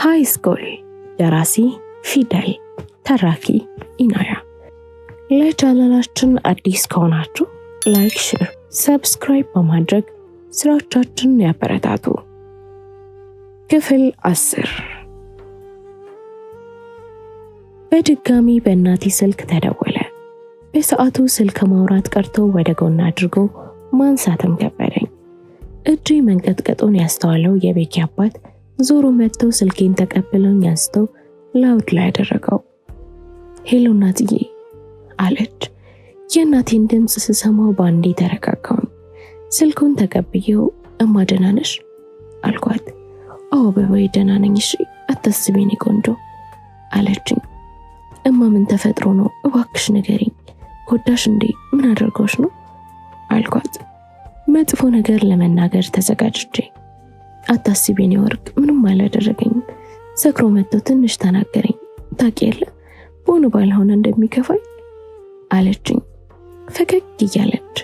ሃይ ስኩል ደራሲ ፊደል፣ ተራኪ ኢናያ። ለቻናላችን አዲስ ከሆናችሁ ላይክ፣ ሼር፣ ሰብስክራይብ በማድረግ ስራዎቻችንን ያበረታቱ። ክፍል 10። በድጋሚ በእናቴ ስልክ ተደወለ። በሰዓቱ ስልክ ማውራት ቀርቶ ወደ ጎን አድርጎ ማንሳትም ከበደኝ። እጄ መንቀጥቀጡን ያስተዋለው የቤኪ አባት ዞሮ መጥቶ ስልኬን ተቀብለውኝ አንስተው ላውድ ላይ ያደረገው። ሄሎ እናትዬ አለች። የእናቴን ድምፅ ስሰማው ባንዴ ተረጋጋሁኝ። ስልኩን ተቀብዬው እማ ደህና ነሽ አልኳት። አዎ በባይ ደህና ነኝ፣ እሺ አታስቢ የኔ ቆንጆ አለችኝ። እማ ምን ተፈጥሮ ነው እባክሽ ንገሪኝ፣ ጎዳሽ እንዴ? ምን አደርገውሽ ነው አልኳት። መጥፎ ነገር ለመናገር ተዘጋጅቼ። አታስቢ የኔ ወርቅ፣ ምንም አላደረገኝም። ሰክሮ መጥቶ ትንሽ ተናገረኝ። ታውቂ የለ በሆነ ባልሆነ እንደሚከፋኝ አለችኝ ፈገግ እያለች።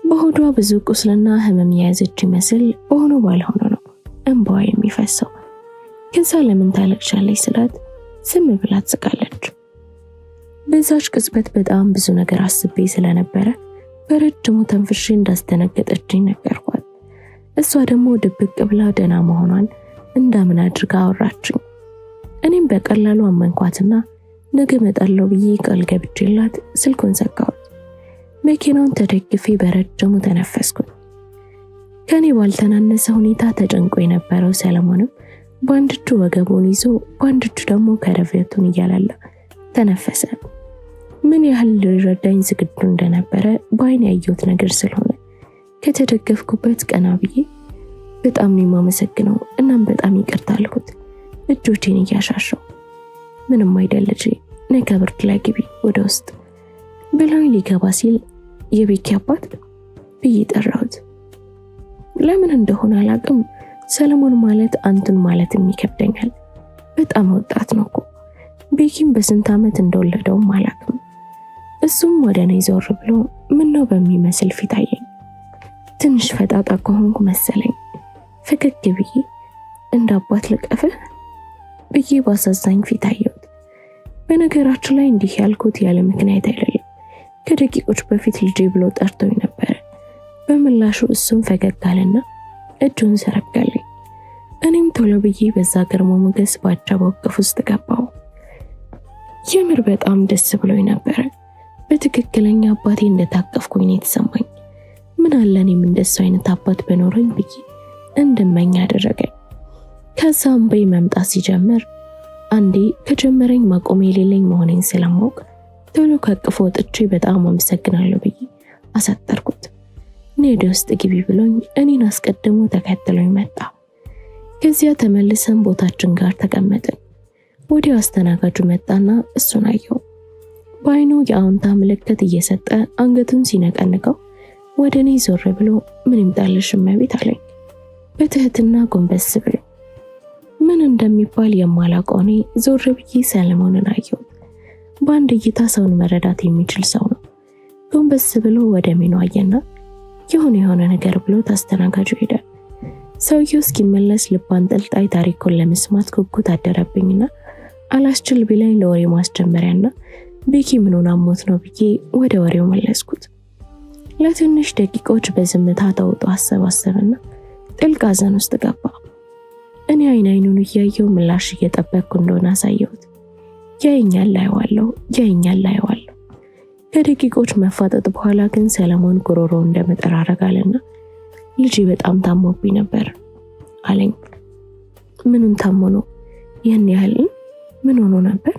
በሆዷ ብዙ ቁስልና ህመም የያዘች ይመስል በሆነ ባልሆነ ነው እንባዋ የሚፈሰው። ከዛ ለምን ታለቅሻለች ስላት ዝም ብላ ትስቃለች። በዛች ቅጽበት በጣም ብዙ ነገር አስቤ ስለነበረ በረጅሙ ተንፍሼ እንዳስደነገጠችኝ ነገርኳት። እሷ ደግሞ ድብቅ ብላ ደህና መሆኗን እንዳምን አድርጋ አወራችኝ። እኔም በቀላሉ አመንኳትና ነገ እመጣለሁ ብዬ ቃል ገብቼላት ስልኩን ዘጋሁት። መኪናውን ተደግፌ በረጅሙ ተነፈስኩኝ። ከኔ ባልተናነሰ ሁኔታ ተጨንቆ የነበረው ሰለሞንም በአንድ እጁ ወገቡን ይዞ በአንድ እጁ ደግሞ ከረፈቱን እያላላ ተነፈሰ። ምን ያህል ሊረዳኝ ዝግጁ እንደነበረ በአይኔ ያየሁት ነገር ስለሆነ ከተደገፍኩበት ቀና ብዬ በጣም ነው የማመሰግነው፣ እናም በጣም ይቅርታ አልኩት እጆቼን እያሻሸው። ምንም አይደል ልጄ፣ ነይ ከብርድ ላይ ግቢ ወደ ውስጥ ብሎኝ ሊገባ ሲል የቤኪ አባት ብዬ ጠራሁት። ለምን እንደሆነ አላውቅም፣ ሰለሞን ማለት አንቱን ማለትም ይከብደኛል። በጣም ወጣት ነው እኮ። ቤኪም በስንት ዓመት እንደወለደውም አላውቅም። እሱም ወደ እኔ ዞር ብሎ ምን ነው በሚመስል ፊት አየኝ። ትንሽ ፈጣጣ ከሆንኩ መሰለኝ። ፈገግ ብዬ እንደ አባት ልቀፍህ ብዬ ባሳዛኝ ፊት አየሁት። በነገራችን ላይ እንዲህ ያልኩት ያለ ምክንያት አይደለም። ከደቂቆች በፊት ልጄ ብሎ ጠርቶኝ ነበር። በምላሹ እሱም ፈገግ አለና እጁን ዘረጋልኝ። እኔም ቶሎ ብዬ በዛ ግርማ ሞገስ ባጃበው እቅፍ ውስጥ ገባሁ። የምር በጣም ደስ ብሎኝ ነበር። በትክክለኛ አባቴ እንደታቀፍኩኝ ነው የተሰማኝ። ምን አለ እኔም እንደሱ አይነት አባት በኖረኝ ብዬ እንድመኝ አደረገኝ። ከዛም በይ መምጣት ሲጀምር አንዴ ከጀመረኝ ማቆም የሌለኝ መሆኔን ስለማውቅ ቶሎ ከቅፎ ወጥቼ በጣም አመሰግናለሁ ብዬ አሳጠርኩት። ወደ ውስጥ ግቢ ብሎኝ እኔን አስቀድሞ ተከትሎኝ መጣ። ከዚያ ተመልሰን ቦታችን ጋር ተቀመጥን። ወዲያው አስተናጋጁ መጣና እሱን አየው። በአይኑ የአዎንታ ምልክት እየሰጠ አንገቱን ሲነቀንቀው ወደ እኔ ዞር ብሎ ምን ይምጣልሽ እመቤት አለኝ በትህትና ጎንበስ ብሎ። ምን እንደሚባል የማላውቀው እኔ ዞር ብዬ ሰለሞንን አየሁት። በአንድ እይታ ሰውን መረዳት የሚችል ሰው ነው። ጎንበስ ብሎ ወደ ሜኑ አየና የሆነ ነገር ብሎ ታስተናጋጁ ሄደ። ሰውየው እስኪመለስ ልብ አንጠልጣይ ታሪኩን ለመስማት ጉጉት አደረብኝና አላስችል ቢለኝ ለወሬ ማስጀመሪያና ቤኪ ምኑን አሞት ነው ብዬ ወደ ወሬው መለስኩት። ለትንሽ ደቂቆች በዝምታ ተውጦ አሰባሰበና ጥልቅ ሐዘን ውስጥ ገባ። እኔ አይኑን እያየው ምላሽ እየጠበቅኩ እንደሆነ አሳየሁት። ያየኛል አየዋለሁ። ከደቂቆች መፋጠጥ በኋላ ግን ሰለሞን ጉሮሮ እንደመጠራረጋለና ልጄ በጣም ታሞብኝ ነበር አለኝ። ምኑን ታሞ ነው? ይህን ያህል ምን ሆኖ ነበር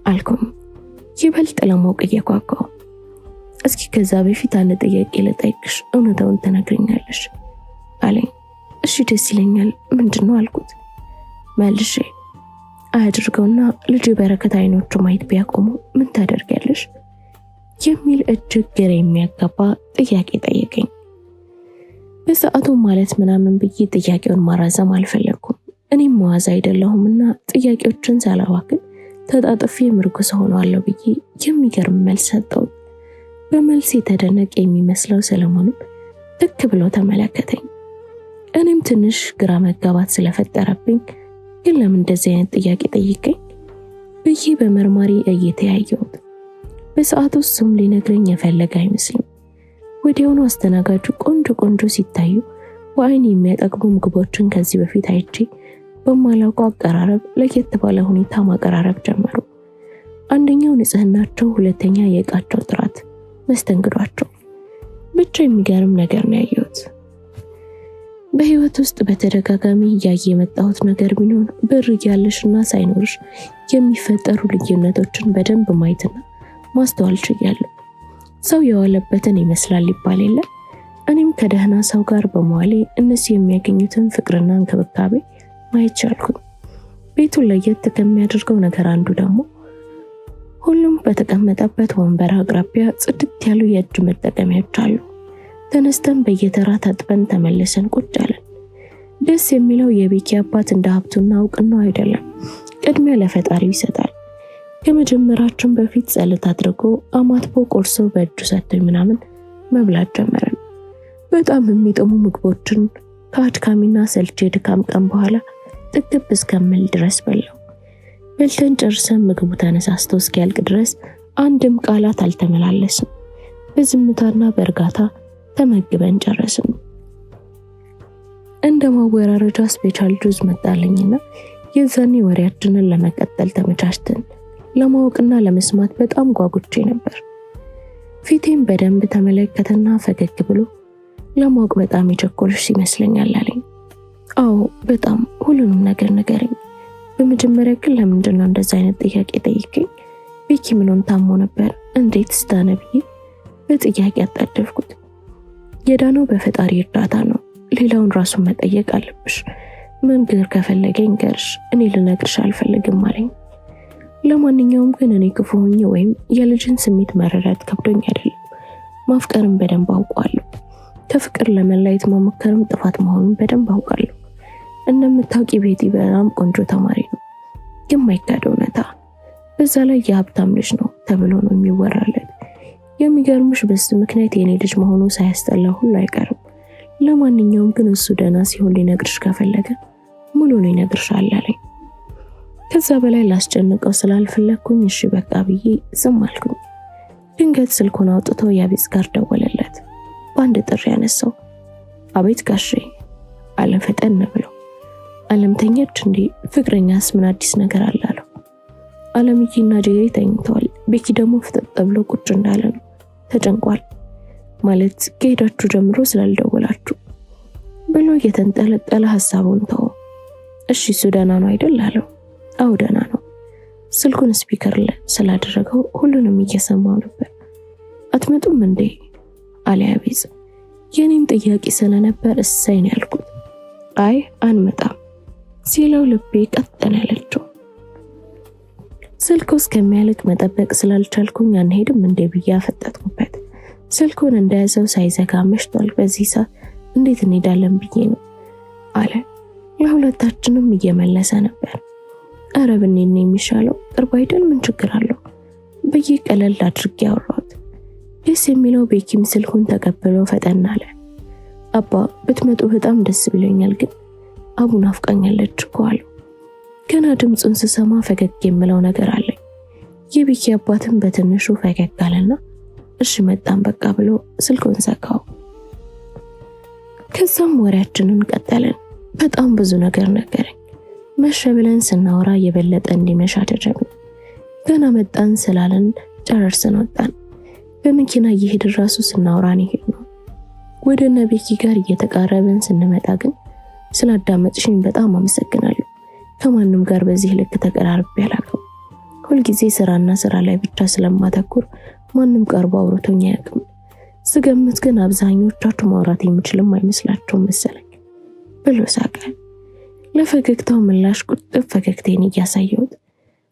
አልኩኝ ይበልጥ ለማወቅ እየጓጓሁ። እስኪ ከዛ በፊት አንድ ጥያቄ ልጠይቅሽ፣ እውነታውን ትነግሪኛለሽ አለኝ። እሺ ደስ ይለኛል፣ ምንድነው አልኩት መልሼ። አያድርገውና ልጅ በረከት አይኖቹ ማየት ቢያቆሙ ምን ታደርጊያለሽ የሚል እጅግ ግራ የሚያጋባ ጥያቄ ጠየቀኝ። በሰዓቱ ማለት ምናምን ብዬ ጥያቄውን ማራዘም አልፈለኩም። እኔም መዋዝ አይደለሁምና ጥያቄዎችን ሳላባክን ተጣጥፌ ምርኩስ ሆነዋለሁ ብዬ የሚገርም መልስ ሰጠው። በመልስ የተደነቀ የሚመስለው ሰለሞንም ትክ ብሎ ተመለከተኝ። እኔም ትንሽ ግራ መጋባት ስለፈጠረብኝ ግን ለምን እንደዚህ አይነት ጥያቄ ጠይቀኝ ብዬ በመርማሪ እየተያየሁት። በሰዓቱ እሱም ሊነግረኝ የፈለገ አይመስልም። ወዲያውኑ አስተናጋጁ ቆንጆ ሲታዩ በአይን የሚያጠግቡ ምግቦችን ከዚህ በፊት አይቼ በማላውቀው አቀራረብ ለየት ባለ ሁኔታ ማቀራረብ ጀመሩ። አንደኛው ንጽህናቸው፣ ሁለተኛ የእቃቸው ጥራት፣ መስተንግዷቸው ብቻ የሚገርም ነገር ነው ያየሁት። በህይወት ውስጥ በተደጋጋሚ እያየ የመጣሁት ነገር ቢኖር ብር እያለሽና ሳይኖርሽ የሚፈጠሩ ልዩነቶችን በደንብ ማየትና ማስተዋል ችያለሁ። ሰው የዋለበትን ይመስላል ይባል የለ። እኔም ከደህና ሰው ጋር በመዋሌ እነሱ የሚያገኙትን ፍቅርና እንክብካቤ ማየት ቻልኩኝ። ቤቱን ለየት ከሚያደርገው ነገር አንዱ ደግሞ ሁሉም በተቀመጠበት ወንበር አቅራቢያ ጽድት ያሉ የእጅ መጠቀሚያዎች አሉ። ተነስተን በየተራ ታጥበን ተመልሰን ቁጭ አለን። ደስ የሚለው የቤኪ አባት እንደ ሀብቱና እውቅናው አይደለም፣ ቅድሚያ ለፈጣሪው ይሰጣል። ከመጀመራችን በፊት ጸሎት አድርጎ አማትቦ ቆርሶ በእጁ ሰጥቶኝ ምናምን መብላት ጀመረን። በጣም የሚጥሙ ምግቦችን ከአድካሚና ሰልቼ ድካም ቀን በኋላ ጥግብ እስከምል ድረስ በላው። በልተን ጨርሰን ምግቡ ተነሳስቶ እስኪያልቅ ድረስ አንድም ቃላት አልተመላለስም። በዝምታና በእርጋታ ተመግበን ጨረስን። እንደ ማወራረጃ ስፔሻል ጁዝ መጣለኝና የዛኔ ወሬያችንን ለመቀጠል ተመቻችተን ለማወቅና ለመስማት በጣም ጓጉቼ ነበር። ፊቴም በደንብ ተመለከተና ፈገግ ብሎ ለማወቅ በጣም የቸኮልሽ ይመስለኛል አለኝ። አዎ በጣም ሁሉንም ነገር ንገረኝ። በመጀመሪያ ግን ለምንድነው እንደዛ አይነት ጥያቄ ጠይቀኝ? ቤኪ ምንን ታሞ ነበር? እንዴት ስታነ ብዬ በጥያቄ አጣደፍኩት። የዳነው በፈጣሪ እርዳታ ነው። ሌላውን ራሱን መጠየቅ አለብሽ። መንገር ከፈለገኝ ገርሽ፣ እኔ ልነግርሽ አልፈልግም አለኝ። ለማንኛውም ግን እኔ ክፉ ሆኜ ወይም የልጅን ስሜት መረዳት ከብዶኝ አይደለም። ማፍቀርም በደንብ አውቃለሁ። ከፍቅር ለመለየት መሞከርም ጥፋት መሆኑን በደንብ አውቃለሁ። እንደምታውቂ ቤቲ በጣም ቆንጆ ተማሪ ነው፣ የማይካድ እውነታ። በዛ ላይ የሀብታም ልጅ ነው ተብሎ ነው የሚወራለት። የሚገርምሽ በዚህ ምክንያት የኔ ልጅ መሆኑ ሳያስጠላ ሁሉ አይቀርም። ለማንኛውም ግን እሱ ደህና ሲሆን ሊነግርሽ ከፈለገ ሙሉ ነው ይነግርሻል አለኝ። ከዛ በላይ ላስጨንቀው ስላልፈለኩኝ እሺ በቃ ብዬ ዝም አልኩኝ። ድንገት ስልኩን አውጥቶ ያቤት ጋር ደወለለት። በአንድ ጥሪ ያነሳው። አቤት ጋሼ አለ ፈጠን ብሎ። አለም ተኛች እንዴ? ፍቅረኛስ ምን አዲስ ነገር አለ አለው። አለምዬና ጄሪ ተኝተዋል። ቤኪ ደግሞ ፍጥጥ ብሎ ቁጭ እንዳለ ነው። ተጨንቋል። ማለት ከሄዳችሁ ጀምሮ ስላልደወላችሁ ብሎ የተንጠለጠለ ሐሳቡን ተው። እሺ እሱ ደህና ነው አይደል አለው። አው ደህና ነው። ስልኩን ስፒከር ላይ ስላደረገው ሁሉንም እየሰማው ነበር። አትመጡም እንዴ አለ ያቤት። የኔም ጥያቄ ስለነበር እሰይ ነው ያልኩት። አይ አንመጣም ሲለው ልቤ ቀጠነ ያለችው። ስልኩ እስከሚያልቅ መጠበቅ ስላልቻልኩኝ አንሄድም እንዴ ብዬ አፈጠጥኩበት። ስልኩን እንደያዘው ሳይዘጋ መሽቷል። በዚህ ሰዓት እንዴት እንሄዳለን ብዬ ነው አለ። ለሁለታችንም እየመለሰ ነበር። ኧረ ብንሄድ ነው የሚሻለው፣ ቅርብ አይደል? ምን ችግር አለው ብዬ ቀለል አድርጌ ያወራሁት። ደስ የሚለው ቤኪም ስልኩን ተቀብሎ ፈጠን አለ። አባ ብትመጡ በጣም ደስ ብሎኛል፣ ግን አቡን አፍቃኛለች እኮ አለው። ገና ድምፁን ስሰማ ፈገግ የምለው ነገር አለኝ። የቤኪ አባትም በትንሹ ፈገግ አለና እሺ መጣን በቃ ብሎ ስልኩን ዘጋው። ከዛም ወሬያችንን ቀጠልን። በጣም ብዙ ነገር ነገረኝ። መሸ ብለን ስናወራ የበለጠ እንዲመሽ አደረግን። ገና መጣን ስላለን ጨረስን ወጣን። በመኪና እየሄድን ራሱ ስናወራን ይሄድ ነው። ወደ ቤኪ ጋር እየተቃረብን ስንመጣ ግን ስላዳመጥሽኝ በጣም አመሰግናለሁ። ከማንም ጋር በዚህ ልክ ተቀራርቤ አላውቅም። ሁልጊዜ ስራና ስራ ላይ ብቻ ስለማተኩር ማንም ቀርቦ አውርቶኝ አያውቅም። ስገምት ግን አብዛኞቻችሁ ማውራት የምችልም አይመስላችሁም መሰለኝ ብሎ ሳቀ። ለፈገግታው ምላሽ ቁጥብ ፈገግታዬን እያሳየሁት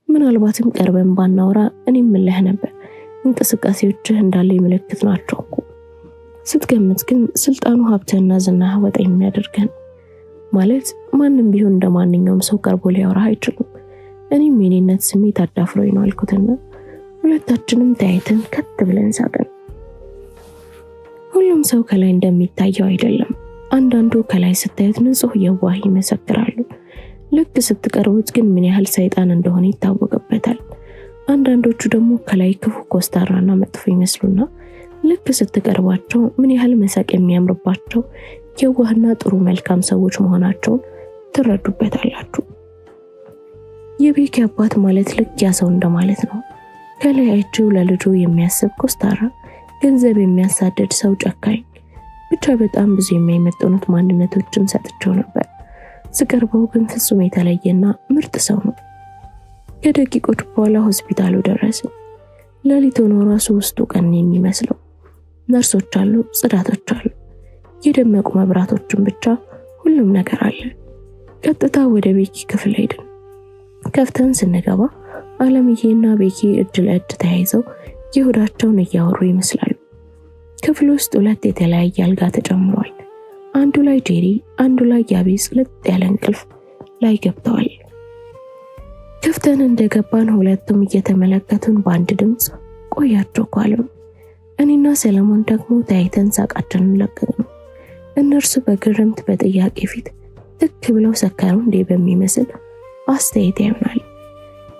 ምናልባትም ቀርበን ባናወራ እኔም ምልህ ነበር፣ እንቅስቃሴዎችህ እንዳለ ምልክት ናቸው እኮ። ስትገምት ግን ስልጣኑ ሀብትና ዝናህ ወጣ የሚያደርገን ማለት ማንም ቢሆን እንደማንኛውም ሰው ቀርቦ ሊያወራ አይችልም። እኔም የኔነት ስሜት አዳፍሮኝ ነው አልኩትና ሁለታችንም ተያይተን ከት ብለን ሳቅን። ሁሉም ሰው ከላይ እንደሚታየው አይደለም። አንዳንዱ ከላይ ስታዩት ንጹህ የዋህ ይመሰክራሉ። ልክ ስትቀርቡት ግን ምን ያህል ሰይጣን እንደሆነ ይታወቅበታል። አንዳንዶቹ ደግሞ ከላይ ክፉ ኮስታራና መጥፎ ይመስሉና ልክ ስትቀርቧቸው ምን ያህል መሳቅ የሚያምርባቸው የዋህና ጥሩ መልካም ሰዎች መሆናቸውን ትረዱበታላችሁ። የቤኪ አባት ማለት ልክ ያ ሰው እንደማለት ነው። ከላይ አይቼው ለልጁ የሚያስብ ኮስታራ፣ ገንዘብ የሚያሳድድ ሰው ጨካኝ፣ ብቻ በጣም ብዙ የማይመጥኑት ማንነቶችን ሰጥቸው ነበር። ስቀርበው ግን ፍጹም የተለየና ምርጥ ሰው ነው። ከደቂቆች በኋላ ሆስፒታሉ ደረስን። ሌሊት ሆኖ ራሱ ውስጡ ቀን የሚመስለው ነርሶች አሉ፣ ጽዳቶች አሉ፣ የደመቁ መብራቶችን ብቻ ሁሉም ነገር አለ። ቀጥታ ወደ ቤኪ ክፍል ሄድን። ከፍተን ስንገባ አለምዬና ቤኪ እጅ ለእጅ ተያይዘው የሆዳቸውን እያወሩ ይመስላሉ። ክፍል ውስጥ ሁለት የተለያየ አልጋ ተጨምሯል። አንዱ ላይ ጄሪ፣ አንዱ ላይ ያቤጽ ለጥ ያለ እንቅልፍ ላይ ገብተዋል። ከፍተን እንደገባን ሁለቱም እየተመለከቱን በአንድ ድምፅ ቆያቸው ኳለም። እኔና ሰለሞን ደግሞ ታይተን ሳቃችንን ለቀቅነው። እነርሱ በግርምት በጥያቄ ፊት ትክ ብለው ሰከሩ እንዴ በሚመስል አስተያየት ያዩናል።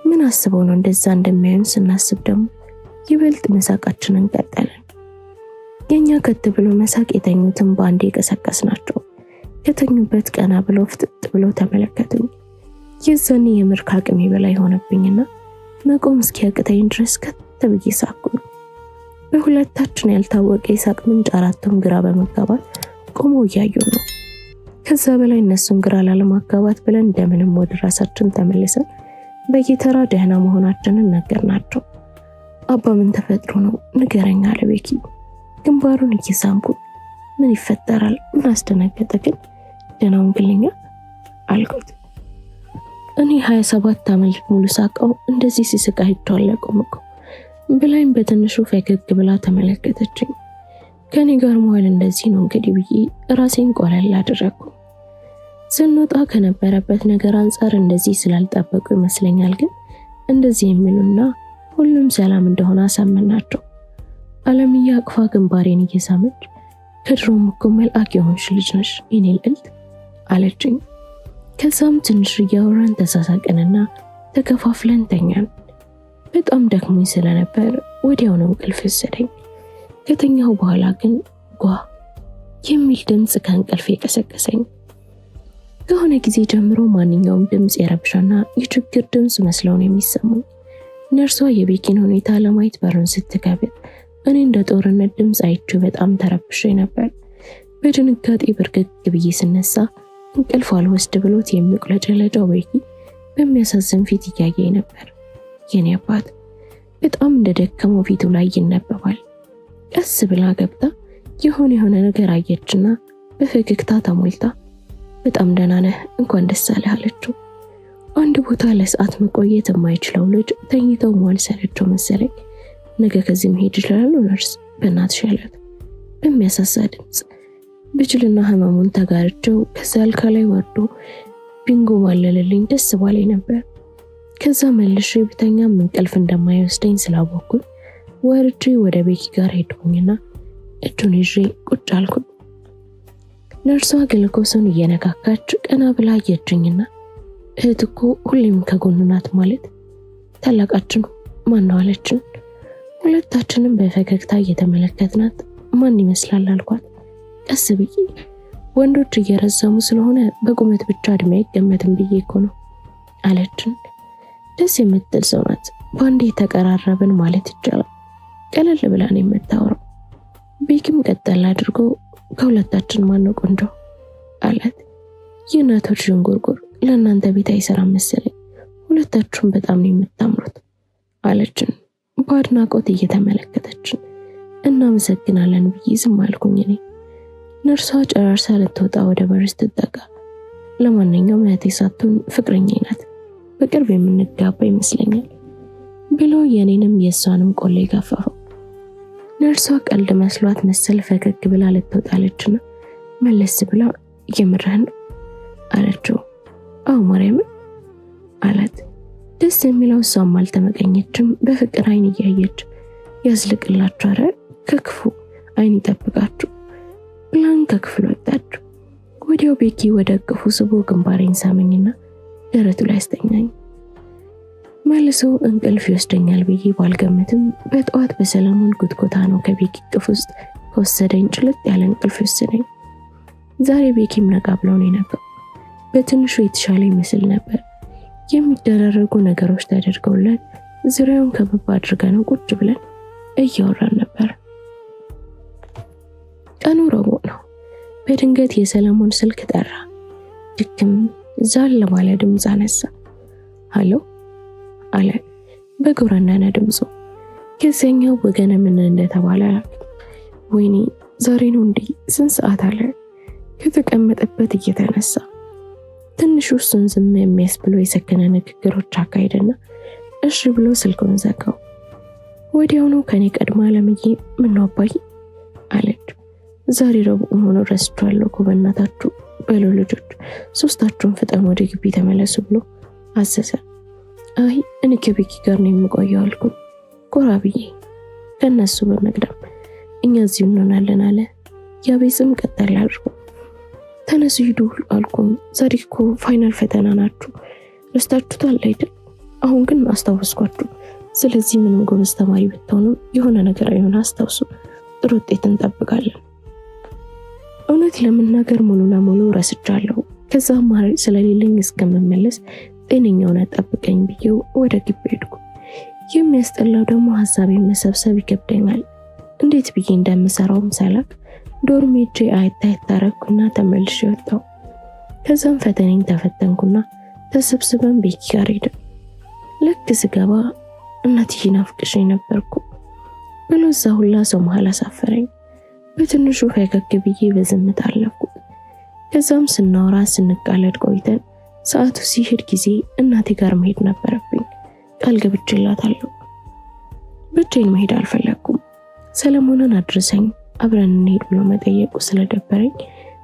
ምን አስበው ነው እንደዛ እንደሚያዩን ስናስብ ደግሞ ይበልጥ መሳቃችንን ቀጠልን። የኛ ከት ብሎ መሳቅ የተኙትን በአንዴ ቀሰቀስናቸው። ከተኙበት ቀና ብለው ፍጥጥ ብለው ተመለከቱኝ። የዛኔ የምር ከአቅሜ በላይ ሆነብኝና መቆም እስኪያቅተኝ ድረስ ከት ብዬ ሳቅኩኝ። በሁለታችን ያልታወቀ የሳቅ ምንጭ አራቱም ግራ በመጋባት ቆመው እያዩ ነው። ከዛ በላይ እነሱን ግራ ላለማጋባት ብለን እንደምንም ወደ ራሳችን ተመልሰን በየተራ ደህና መሆናችንን ነገርናቸው። አባ ምን ተፈጥሮ ነው ንገረኝ አለ ቤኪ ግንባሩን እየሳምኩ። ምን ይፈጠራል? ምን አስደነገጠ ግን? ደህናውን ግልኛ አልኩት። እኔ 27 ዓመት ሙሉ ሳቀው እንደዚህ ሲስቃ አይቼዋለሁ እኮ ብላኝ በትንሹ ፈገግ ብላ ተመለከተችኝ። ከኔ ጋር መዋል እንደዚህ ነው እንግዲህ ብዬ ራሴን ቆለል አደረኩ። ስንወጣ ከነበረበት ነገር አንጻር እንደዚህ ስላልጠበቁ ይመስለኛል ግን እንደዚህ የሚሉና ሁሉም ሰላም እንደሆነ አሳመናቸው። አለምዬ አቅፋ ግንባሬን እየሳመች ከድሮም እኮ መልአክ የሆንሽ ልጅ ነሽ የኔ ልዕልት አለችኝ። ከዛም ትንሽ እያወራን ተሳሳቅንና ተከፋፍለን ተኛን። በጣም ደክሞኝ ስለነበር ወዲያው ነው እንቅልፍ ወሰደኝ። ከተኛው በኋላ ግን ጓ የሚል ድምፅ ከእንቅልፍ የቀሰቀሰኝ። ከሆነ ጊዜ ጀምሮ ማንኛውም ድምፅ የረብሻና የችግር ድምፅ መስለውን የሚሰሙኝ። ነርሷ የቤኪን ሁኔታ ለማየት በሩን ስትከፍት እኔ እንደ ጦርነት ድምፅ አይቼ በጣም ተረብሼ ነበር። በድንጋጤ ብርግግ ብዬ ስነሳ እንቅልፍ አልወስድ ብሎት የሚቁለጨለጨው ቤኪ በሚያሳዝን ፊት እያየኝ ነበር። የኔ አባት በጣም እንደደከመው ፊቱ ላይ ይነበባል። ቀስ ብላ ገብታ የሆነ ነገር አየችና በፈገግታ ተሞልታ በጣም ደህና ነህ እንኳን ደስ አለህ አለችው። አንድ ቦታ ለሰዓት መቆየት የማይችለው ልጅ ተኝተው መዋል ሰለቸው መሰለኝ። ነገ ከዚህ መሄድ ይችላል ነርስ በእናትሽ አላት በሚያሳሳ ድምፅ። ብችልና ህመሙን ተጋርቸው ከዛ አልጋ ላይ ወርዶ ቢንጎ ባለልልኝ ደስ ባለኝ ነበር። ከዛ መልሼ ብተኛም እንቅልፍ እንደማይወስደኝ ስላወቅኩኝ ወርጄ ወደ ቤኪ ጋር ሄድኩኝና እጁን ይዤ ቁጭ አልኩኝ። ነርሷ ግልኮሱን እየነካካች ቀና ብላ አየችኝና እህት እኮ ሁሌም ከጎኑ ናት ማለት ታላቃችን ማን ነው አለችን። ሁለታችንም በፈገግታ እየተመለከትናት ማን ይመስላል አልኳት ቀስ ብዬ። ወንዶች እየረዘሙ ስለሆነ በቁመት ብቻ እድሜ አይገመትም ብዬ እኮ ነው አለችን። ደስ የምትል ሰው ናት። ባንዴ ተቀራረብን ማለት ይቻላል። ቀለል ብላ ነው የምታወራው። ቤኪም ቀጠል አድርጎ ከሁለታችን ማን ነው ቆንጆ አላት። የእናቶች ዥንጉርጉር ለእናንተ ቤት አይሰራም መሰለኝ፣ ሁለታችሁም በጣም ነው የምታምሩት አለችን በአድናቆት እየተመለከተችን። እናመሰግናለን ብዬ ዝም አልኩኝ እኔ። ነርሷ ጨራርሳ ልትወጣ ወደ በር ስትጠጋ ለማንኛውም እህቴ ሳትሆን ፍቅረኛዬ ናት፣ በቅርብ የምንጋባ ይመስለኛል ብሎ የኔንም የሷንም ቆሌ ጋፋፈው። ነርሷ ቀልድ መስሏት መሰል ፈገግ ብላ ልትወጣለችና መለስ ብላ የምርህን ነው አለችው። አዎ ማርያምን አላት። ደስ የሚለው እሷም አልተመቀኘችም። በፍቅር አይን እያየች ያዝልቅላችሁ አረ ከክፉ አይን ይጠብቃችሁ ብላን ከክፍል ወጣች። ወዲያው ቤኪ ወደ እቅፉ ስቦ ግንባሬን ሳመኝና ደረቱ ላይ አስተኛኝ። መልሶ እንቅልፍ ይወስደኛል ብዬ ባልገምትም በጠዋት በሰለሞን ጉትጎታ ነው ከቤኪ እቅፍ ውስጥ ከወሰደኝ ጭልጥ ያለ እንቅልፍ ወሰደኝ። ዛሬ ቤኪም ነቃ ብሎ ነው የነቃው። በትንሹ የተሻለ ይመስል ነበር። የሚደረጉ ነገሮች ተደርገውለት ዙሪያውን ከበባ አድርገነው ቁጭ ብለን እያወራን ነበር። ቀኑ ረቡዕ ነው። በድንገት የሰለሞን ስልክ ጠራ። ድክም ዛል ባለ ድምፅ አነሳ። ሃሎ አለ በጎረነነ ድምፁ። ከዚያኛው ወገን ምን እንደተባለ አላውቅም። ወይኔ ዛሬ ነው እንዴ? ስንት ሰዓት አለ? ከተቀመጠበት እየተነሳ ትንሹ እሱን ዝም የሚያስብሎ የሰከነ ንግግሮች አካሄደና እሺ ብሎ ስልኩን ዘጋው። ወዲያውኑ ከኔ ቀድማ አለምዬ ምነው አባዬ አለች። ዛሬ ረቡዕ መሆኑን ረስቼዋለሁ እኮ በእናታችሁ በሉ ልጆች ሶስታችሁን ፍጠን ወደ ግቢ ተመለሱ ብሎ አዘዘ። አይ እኔ ከቤኪ ጋር ነው የምቆየው አልኩኝ ኮራ ብዬ ከነሱ በመቅደም። እኛ እዚሁ እንሆናለን አለ። ያቤስም ቀጠል አድርጎ ተነሱ ሂዱ አልኩኝ። ዛሬ እኮ ፋይናል ፈተና ናችሁ ረስታችሁታል አይደል? አሁን ግን አስታወስኳችሁ። ስለዚህ ምንም ጎበዝ ተማሪ ብትሆኑ የሆነ ነገር አይሆን አስታውሱ፣ ጥሩ ውጤት እንጠብቃለን። እውነት ለመናገር ሙሉ ለሙሉ ረስቻለሁ። ከዛ ማሪ ስለሌለኝ እስከምመለስ ጤነኛውን ጠብቀኝ ብዬው ወደ ግቢ ሄድኩ። የሚያስጠላው ደግሞ ሐሳቤን መሰብሰብ ይከብደኛል። እንዴት ብዬ እንደምሰራውም ሳላቅ ዶርም ሄጄ አይታየት ታረኩና ተመልሼ ወጣሁ። ከዛም ፈተናዬን ተፈተንኩና ተሰብስበን ቤኪ ጋር ሄድን። ልክ ስገባ እናትዬ ናፍቅሽኝ ነበርኩ ብሎ እዛ ሁላ ሰው መሃል አሳፈረኝ። በትንሹ ፈገግ ብዬ በዝምታ አለፍኩት። ከዛም ስናወራ ስንቃለድ ቆይተን ሰዓቱ ሲሄድ ጊዜ እናቴ ጋር መሄድ ነበረብኝ። ቃል ገብቼላታለሁ። ብቻዬን መሄድ አልፈለኩም። ሰለሞንን አድርሰኝ አብረን እንሄድ ብሎ መጠየቁ ስለደበረኝ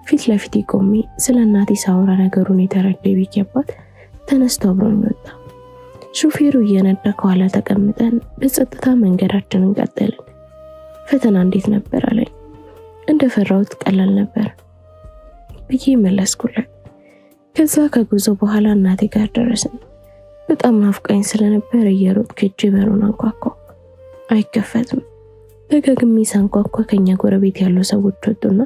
ፊት ለፊት ቆሜ ስለ እናቴ ሳወራ ነገሩን የተረዳ ቤኪ አባት ተነስቶ አብሮኝ ወጣ። ሹፌሩ እየነዳ ከኋላ ተቀምጠን በጸጥታ መንገዳችንን ቀጠልን። ፈተና እንዴት ነበር አለኝ። እንደፈራሁት ቀላል ነበር ብዬ መለስኩለት። ከዛ ከጉዞ በኋላ እናቴ ጋር ደረስን። በጣም ናፍቃኝ ስለነበር እየሮጥኩ ሄጄ በሩን አንኳኳሁ። አይከፈትም። ደጋግሜ ሳንኳኳ ከኛ ጎረቤት ያሉ ሰዎች ወጡና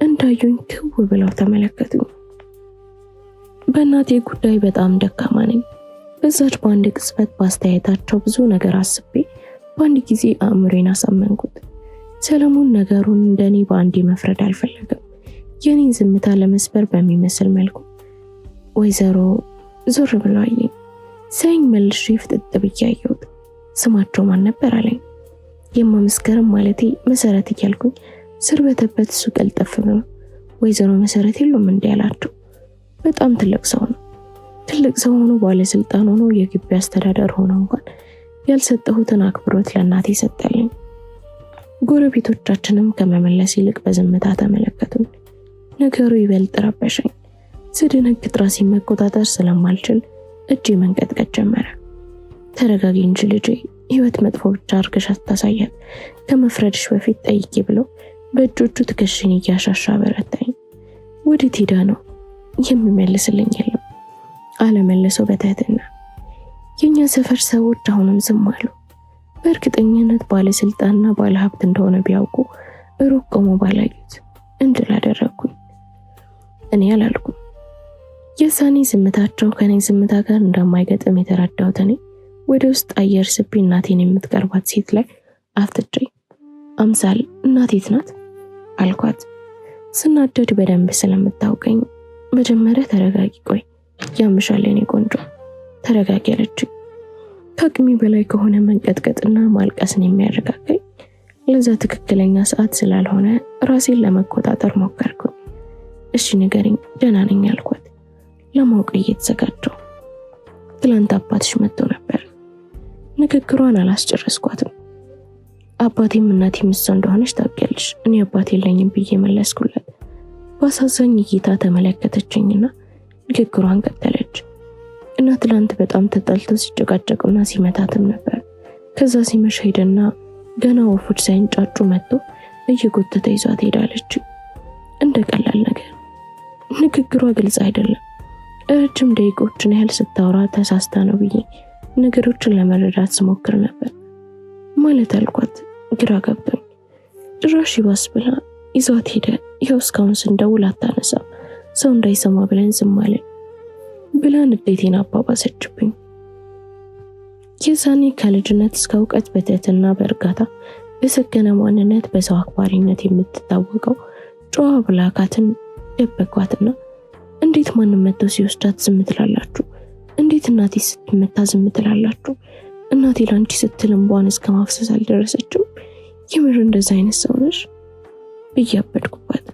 እንዳዩኝ ክው ብለው ተመለከቱኝ። በእናቴ ጉዳይ በጣም ደካማ ነኝ። በዛች በአንድ ቅጽበት ባስተያየታቸው ብዙ ነገር አስቤ በአንድ ጊዜ አእምሮዬን አሳመንኩት። ሰለሞን ነገሩን እንደኔ በአንዴ መፍረድ አልፈለገም። የኔን ዝምታ ለመስበር በሚመስል መልኩ ወይዘሮ ዞር ብሎ አየኝ። ሳይኝ መልሼ ፍጥጥ ብዬ አየሁት። ስማቸው ማን ነበር አለኝ። የማመስከረም ማለቴ መሰረት እያልኩኝ ስርበተበት እሱ ቀልጠፍ ብሎ ወይዘሮ መሰረት የሉም እንዴ አላቸው። በጣም ትልቅ ሰው ነው። ትልቅ ሰው ሆኖ ባለስልጣን ሆኖ የግቢ አስተዳደር ሆኖ እንኳን ያልሰጠሁትን አክብሮት ለእናቴ ሰጠልኝ። ጎረቤቶቻችንም ከመመለስ ይልቅ በዝምታ ተመለከቱን። ነገሩ ይበልጥ ረበሸኝ። ስደነግጥ ራሴን መቆጣጠር ስለማልችል እጄ መንቀጥቀጥ ጀመረ። ተረጋጊ እንጂ ልጄ፣ ህይወት መጥፎ ብቻ አድርገሽ አታሳያት፣ ከመፍረድሽ በፊት ጠይቂ ብሎ በእጆቹ ትከሽኝ እያሻሻ በረታኝ። ወዴት ሄዳ ነው? የሚመልስልኝ የለም። አለመለሰው በትህትና። የኛ ሰፈር ሰዎች አሁንም ዝም አሉ። በእርግጠኝነት ባለስልጣንና ባለሀብት እንደሆነ ቢያውቁ ሩቅ ቆሞ ባላዩት እንድል አደረግኩኝ። እኔ አላልኩም። የሳኔ ዝምታቸው ከኔ ዝምታ ጋር እንደማይገጥም የተረዳሁት እኔ ወደ ውስጥ አየር ስቤ እናቴን የምትቀርባት ሴት ላይ አፍጥጬ አምሳል እናቴት ናት አልኳት። ስናደድ በደንብ ስለምታውቀኝ መጀመሪያ ተረጋጊ፣ ቆይ ያምሻል የኔ ቆንጆ ተረጋጊ አለችኝ። ከአቅሜ በላይ ከሆነ መንቀጥቀጥና ማልቀስን የሚያረጋጋኝ ለዛ ትክክለኛ ሰዓት ስላልሆነ ራሴን ለመቆጣጠር ሞከርኩኝ። እሺ ንገሪኝ፣ ደህና ነኝ አልኳት ለማወቅ እየተዘጋጀሁ። ትላንት አባትሽ መጥቶ ነበር። ንግግሯን አላስጨረስኳትም። አባቴም እናቴም እሷ እንደሆነች ታውቂያለሽ፣ እኔ አባት የለኝም ብዬ መለስኩላት። በአሳዛኝ እይታ ተመለከተችኝና ንግግሯን ቀጠለች። እና ትላንት በጣም ተጣልተው ሲጨቃጨቁና ሲመታትም ነበር። ከዛ ሲመሽ ሄደና ገና ወፎች ሳይንጫጩ መጥቶ እየጎተተ ይዟት ሄዳለች። እንደ ቀላል ነገር። ንግግሯ ግልጽ አይደለም። ረጅም ደቂቆችን ያህል ስታወራ ተሳስታ ነው ብዬ ነገሮችን ለመረዳት ስሞክር ነበር። ማለት አልኳት ግራ ገብቶኝ። ጭራሽ ይባስ ብላ ይዟት ሄደ። ይኸው እስካሁን ስንደውል አታነሳም፣ ሰው እንዳይሰማ ብለን ዝም አለን ብላ ንዴቴን አባባሰችብኝ። የዛኔ ከልጅነት እስከ እውቀት በትህትና በእርጋታ በሰከነ ማንነት በሰው አክባሪነት የምትታወቀው ጨዋ ብላካትን ደበኳትና እንዴት ማንም መጥቶ ሲወስዳት ዝም ትላላችሁ? እንዴት እናቴ ስትመታ ዝም ትላላችሁ? እናቴ ላንቺ ስትል እንቧን እስከ ማፍሰስ አልደረሰችም? የምር እንደዛ አይነት ሰው ነሽ ብያበድኩባት።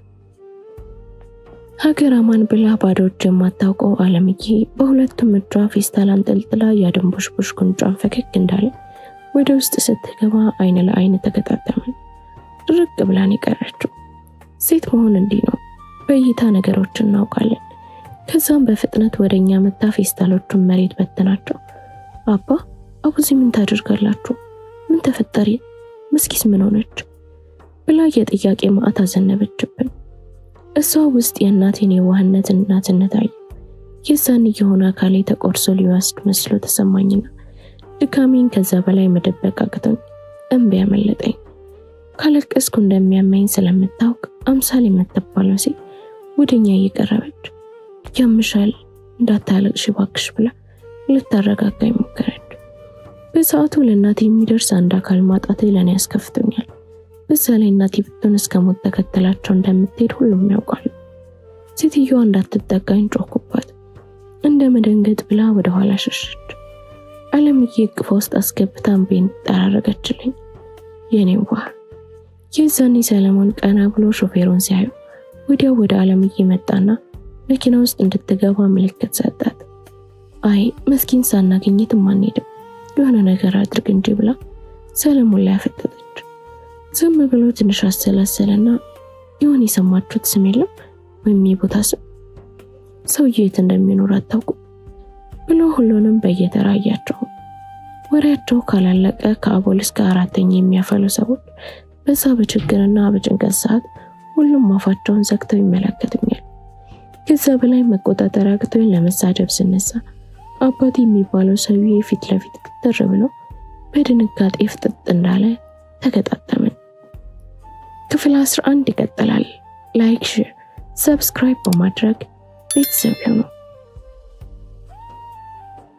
ሀገር አማን ብላ ባዶ እጅ የማታውቀው አለምዬ በሁለቱም እጇ ፌስታል አንጠልጥላ ያድንቦሽቦሽ ጉንጯን ፈገግ እንዳለ ወደ ውስጥ ስትገባ አይን ለአይን ተገጣጠምን። ድርቅ ብላን የቀረችው። ሴት መሆን እንዲህ ነው። በእይታ ነገሮችን እናውቃለን። ከዛም በፍጥነት ወደኛ መጣ ፌስታሎቹን መሬት በተናቸው። አቡዚ ምን ታደርጋላችሁ? ምን ተፈጠረ? መስኪስ ምን ሆነች? ብላ የጥያቄ ማዕት አዘነበችብን። እሷ ውስጥ የእናቴን የዋህነት እናትነት አየ። የዛን የሆነ አካሌ ተቆርሶ ሊወስድ መስሎ ተሰማኝና ድካሜን ከዛ በላይ መደበቅ አቅቶኝ እንባ ያመለጠኝ። ካለቀስኩ እንደሚያመኝ ስለምታውቅ አምሳል የምትባለው ሴት ወደኛ እየቀረበች ያምሻል እንዳታለቅሽ እባክሽ ብላ ልታረጋጋኝ ሞከረች። በሰዓቱ ለእናቴ የሚደርስ አንድ አካል ማጣቴ ለኔ ያስከፍቶኛል። በዛ ላይ እናቴ ብትሆን እስከ ሞት ተከተላቸው እንደምትሄድ ሁሉም ያውቃሉ። ሴትዮዋ እንዳትጠጋኝ ጮኩባት። እንደ መደንገጥ ብላ ወደ ኋላ ሸሸች። አለምዬ እቅፏ ውስጥ አስገብታ እንቤን ጠራረገችልኝ። የኔው ዋ የዛኔ ሰለሞን ቀና ብሎ ሾፌሩን ሲያዩ ወዲያው ወደ አለምዬ መጣና መኪና ውስጥ እንድትገባ ምልክት ሰጣት። አይ መስኪን ሳናገኘትም አንሄድም፣ የሆነ ነገር አድርግ እንጂ ብላ ሰለሞን ላይ አፈጠጠች። ዝም ብሎ ትንሽ አሰላሰለና የሆነ የሰማችሁት ስም የለም ወይም የቦታ ስም ሰውዬው የት እንደሚኖር አታውቁ ብሎ ሁሉንም በየተራ አያቸው። ወሬያቸው ካላለቀ ከአቦል እስከ አራተኛ የሚያፈሉ ሰዎች በዛ በችግርና በጭንቀት ሰዓት ሁሉም አፋቸውን ዘግተው ይመለከቱኛል። ከዛ በላይ መቆጣጠር አቅቶኝ ለመሳደብ ስነሳ አባቴ የሚባለው ሰውዬ ፊት ለፊት ክትር ብሎ በድንጋጤ ፍጥጥ እንዳለ ተገጣጠምን። ክፍል 11 ይቀጥላል። ላይክ፣ ሼር፣ ሰብስክራይብ በማድረግ ቤተሰብ ይሁኑ።